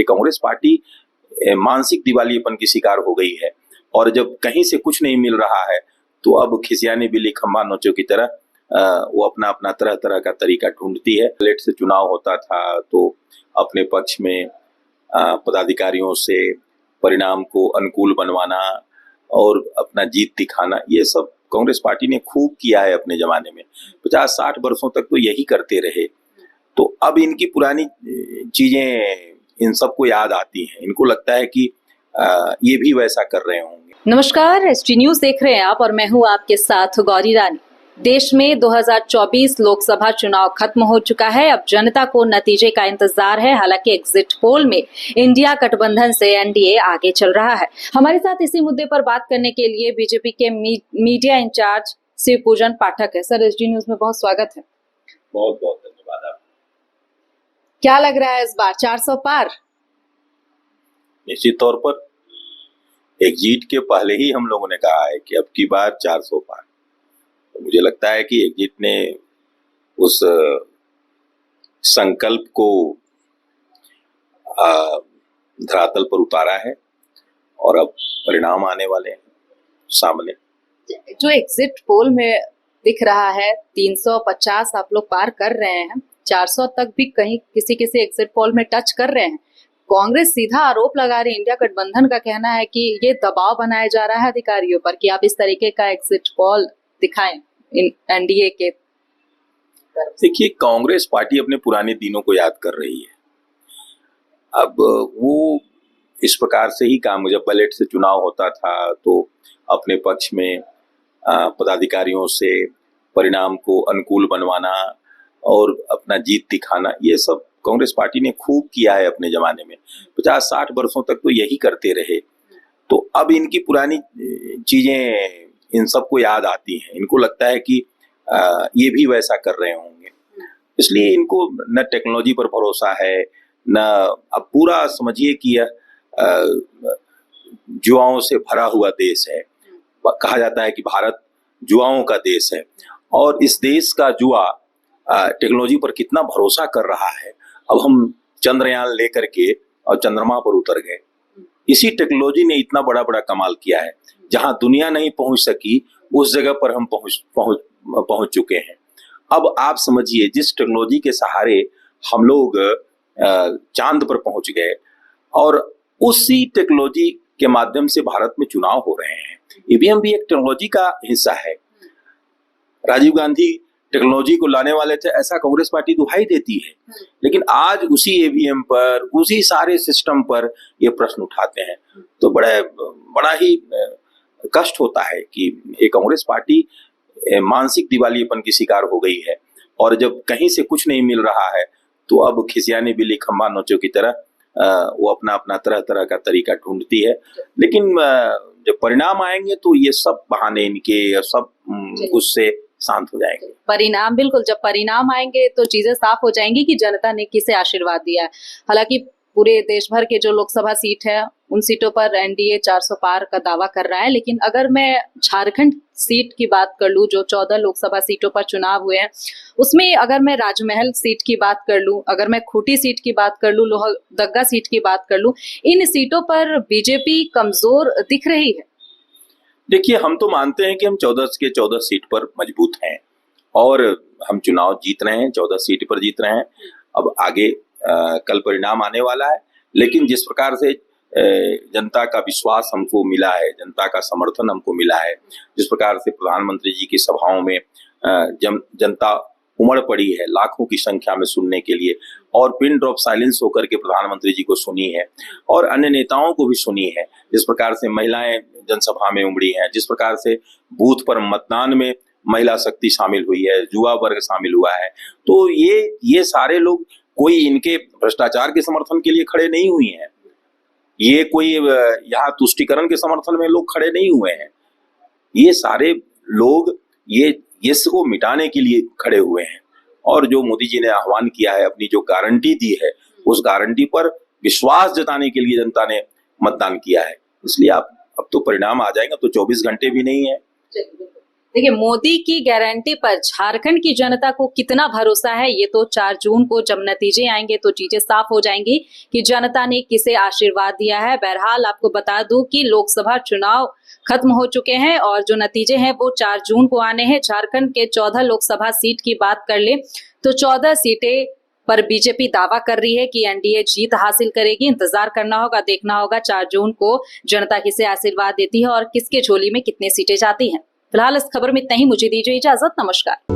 ये कांग्रेस पार्टी मानसिक दिवालियेपन की शिकार हो गई है और जब कहीं से कुछ नहीं मिल रहा है तो अब खिसियानी बिल्ली खंबा नोचों की तरह वो अपना अपना तरह तरह का तरीका ढूंढती है। लेट से चुनाव होता था तो अपने पक्ष में पदाधिकारियों से परिणाम को अनुकूल बनवाना और अपना जीत दिखाना, ये सब कांग्रेस पार्टी ने खूब किया है अपने जमाने में। 50-60 वर्षों तक तो यही करते रहे। तो अब इनकी पुरानी चीजें इन सबको याद आती हैं, इनको लगता है कि ये भी वैसा कर रहे होंगे। नमस्कार, एसटी न्यूज देख रहे हैं आप और मैं हूं आपके साथ गौरी रानी। देश में 2024 लोकसभा चुनाव खत्म हो चुका है। अब जनता को नतीजे का इंतजार है। हालांकि एग्जिट पोल में इंडिया गठबंधन से एनडीए आगे चल रहा है। हमारे साथ इसी मुद्दे पर बात करने के लिए बीजेपी के मीडिया इंचार्ज शिव पूजन पाठक है। सर, एसडी न्यूज में बहुत स्वागत है। बहुत बहुत धन्यवाद आपका। क्या लग रहा है इस बार 400 पार? निश्चित तौर पर एग्जिट के पहले ही हम लोगों ने कहा है कि अब की बार 400 पार। तो मुझे लगता है कि एग्जिट ने उस संकल्प को धरातल पर उतारा है और अब परिणाम आने वाले हैं सामने। जो एग्जिट पोल में दिख रहा है 350 आप लोग पार कर रहे हैं, 400 तक भी कहीं किसी किसी एग्जिट पोल में टच कर रहे हैं। कांग्रेस सीधा आरोप लगा रही है, इंडिया गठबंधन का कहना है कि ये दबाव बनाया जा रहा है अधिकारियों पर कि आप इस तरीके का एग्जिट पोल दिखाएं एनडीए के। देखिए, कांग्रेस पार्टी अपने पुराने दिनों को याद कर रही है। अब वो इस प्रकार से ही काम, जब बैलेट से चुनाव होता था तो अपने पक्ष में पदाधिकारियों से परिणाम को अनुकूल बनवाना और अपना जीत दिखाना, ये सब कांग्रेस पार्टी ने खूब किया है अपने जमाने में। 50-60 वर्षों तक तो यही करते रहे। तो अब इनकी पुरानी चीजें इन सबको याद आती हैं, इनको लगता है कि ये भी वैसा कर रहे होंगे। इसलिए इनको न टेक्नोलॉजी पर भरोसा है, न अब पूरा समझिए कि जुआओं से भरा हुआ देश है। कहा जाता है कि भारत जुआओं का देश है और इस देश का जुआ टेक्नोलॉजी पर कितना भरोसा कर रहा है। अब हम चंद्रयान लेकर के और चंद्रमा पर उतर गए। इसी टेक्नोलॉजी ने इतना बड़ा बड़ा कमाल किया है, जहां दुनिया नहीं पहुंच सकी उस जगह पर हम पहुंच चुके हैं। अब आप समझिए, जिस टेक्नोलॉजी के सहारे हम लोग चांद पर पहुंच गए और उसी टेक्नोलॉजी के माध्यम से भारत में चुनाव हो रहे हैं। ईवीएम भी एक टेक्नोलॉजी का हिस्सा है। राजीव गांधी टेक्नोलॉजी को लाने वाले थे, ऐसा कांग्रेस पार्टी दुहाई देती है, लेकिन आज उसी ईवीएम पर, उसी सारे सिस्टम पर ये प्रश्न उठाते हैं। तो बड़ा ही कष्ट होता है कि ये कांग्रेस पार्टी मानसिक दिवालियेपन की शिकार हो गई है और जब कहीं से कुछ नहीं मिल रहा है तो अब खिसियानी बिल्ली खंबा नोचों की तरह वो अपना अपना तरह तरह का तरीका ढूंढती है। लेकिन जब परिणाम आएंगे तो ये सब बहाने इनके सब गुस्से शांत हो जाएंगे। परिणाम, बिल्कुल, जब परिणाम आएंगे तो चीजें साफ हो जाएंगी कि जनता ने किसे आशीर्वाद दिया है। हालांकि पूरे देश भर के जो लोकसभा सीट है उन सीटों पर एनडीए 400 पार का दावा कर रहा है। लेकिन अगर मैं झारखंड सीट की बात कर लूं, जो 14 लोकसभा सीटों पर चुनाव हुए हैं, उसमें अगर मैं राजमहल सीट की बात कर लूं, अगर मैं खूंटी सीट की बात कर लूं, लोहरदगा सीट की बात कर लूं, इन सीटों पर बीजेपी कमजोर दिख रही है। देखिए, हम तो मानते हैं कि हम 14 के 14 सीट पर मजबूत हैं और हम चुनाव जीत रहे हैं, 14 सीट पर जीत रहे हैं। अब आगे कल परिणाम आने वाला है, लेकिन जिस प्रकार से जनता का विश्वास हमको मिला है, जनता का समर्थन हमको मिला है, जिस प्रकार से प्रधानमंत्री जी की सभाओं में जनता उमड़ पड़ी है लाखों की संख्या में सुनने के लिए और पिन ड्रॉप साइलेंस होकर के प्रधानमंत्री जी को सुनी है और अन्य नेताओं को भी सुनी है। जिस प्रकार से महिलाएं जनसभा में उमड़ी हैं, जिस प्रकार से बूथ पर मतदान में महिला शक्ति शामिल हुई है, युवा वर्ग शामिल हुआ है, तो ये सारे लोग कोई इनके भ्रष्टाचार के समर्थन के लिए खड़े नहीं हुए हैं, ये कोई यहाँ तुष्टीकरण के समर्थन में लोग खड़े नहीं हुए हैं। ये सारे लोग ये इसको मिटाने के लिए खड़े हुए हैं और जो मोदी जी ने आह्वान किया है, अपनी जो गारंटी दी है, उस गारंटी पर विश्वास जताने के लिए जनता ने मतदान किया है। इसलिए अब तो परिणाम आ जाएगा, तो 24 घंटे भी नहीं है। देखिए, मोदी की गारंटी पर झारखंड की जनता को कितना भरोसा है, ये तो 4 जून को जब नतीजे आएंगे तो चीजें साफ हो जाएंगी कि जनता ने किसे आशीर्वाद दिया है। बहरहाल आपको बता दूं कि लोकसभा चुनाव खत्म हो चुके हैं और जो नतीजे हैं वो 4 जून को आने हैं। झारखंड के 14 लोकसभा सीट की बात कर ले तो 14 सीटें पर बीजेपी दावा कर रही है कि एनडीए जीत हासिल करेगी। इंतजार करना होगा, देखना होगा 4 जून को जनता किसे आशीर्वाद देती है और किसके झोली में कितनी सीटें जाती हैं। फिलहाल इस खबर में इतना ही। मुझे दीजिए इजाजत। नमस्कार।